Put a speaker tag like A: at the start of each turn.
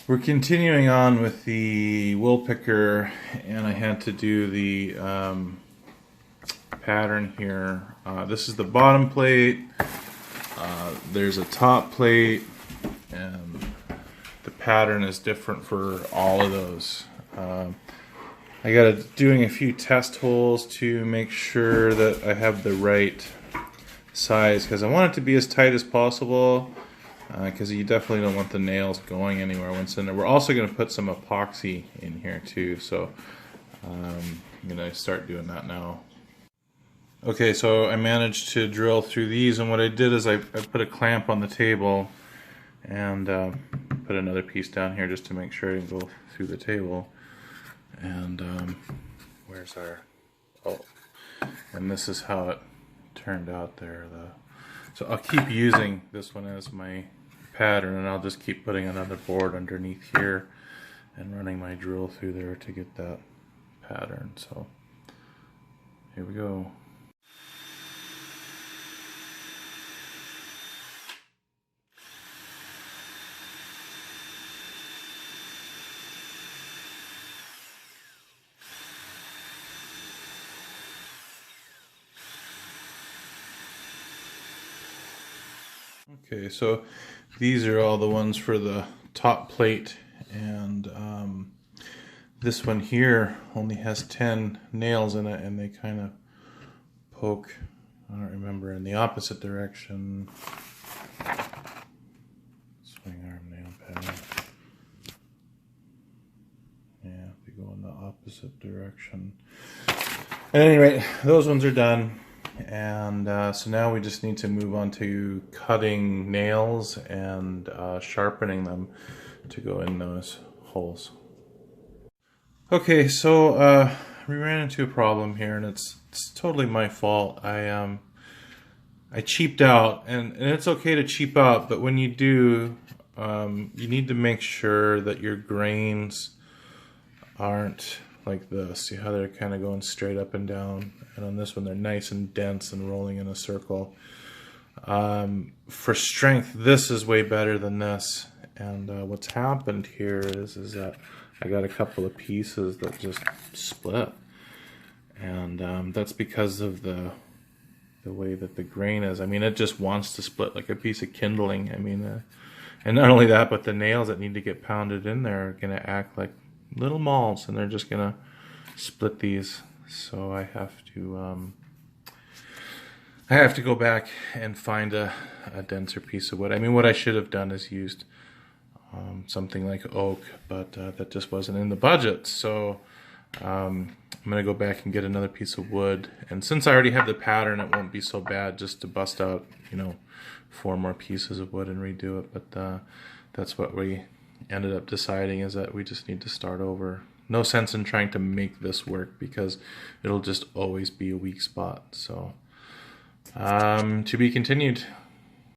A: We're continuing on with the wool picker, and I had to do the pattern here. This is the bottom plate. There's a top plate, and the pattern is different for all of those. I got doing a few test holes to make sure that I have the right size, because I want it to be as tight as possible, because you definitely don't want the nails going anywhere once in there. We're also going to put some epoxy in here too, so I'm going to start doing that now. Okay, so I managed to drill through these, and what I did is I put a clamp on the table and put another piece down here just to make sure I didn't go through the table. And where's our, oh, and this is how it turned out there. So I'll keep using this one as my pattern, and I'll just keep putting another board underneath here and running my drill through there to get that pattern. So here we go. Okay, so these are all the ones for the top plate, and this one here only has 10 nails in it, and they kind of poke, I don't remember, in the opposite direction. Swing arm nail pattern. Yeah, they go in the opposite direction. At any rate, those ones are done. And so now we just need to move on to cutting nails and sharpening them to go in those holes. Okay, so we ran into a problem here, and it's totally my fault. I cheaped out, and it's okay to cheap out, but when you do, you need to make sure that your grains aren't like this. See how they're kind of going straight up and down, and on this one they're nice and dense and rolling in a circle. For strength, this is way better than this, and what's happened here is that I got a couple of pieces that just split, and that's because of the way that the grain is. I mean, it just wants to split like a piece of kindling. I mean, and not only that, but the nails that need to get pounded in there are going to act like little mauls, and they're just gonna split these. So I have to go back and find a denser piece of wood. I mean, what I should have done is used something like oak, but that just wasn't in the budget. So I'm gonna go back and get another piece of wood, and since I already have the pattern, it won't be so bad just to bust out, 4 more pieces of wood and redo it. But that's what we ended up deciding, is that we just need to start over. No sense in trying to make this work, because it'll just always be a weak spot. So to be continued.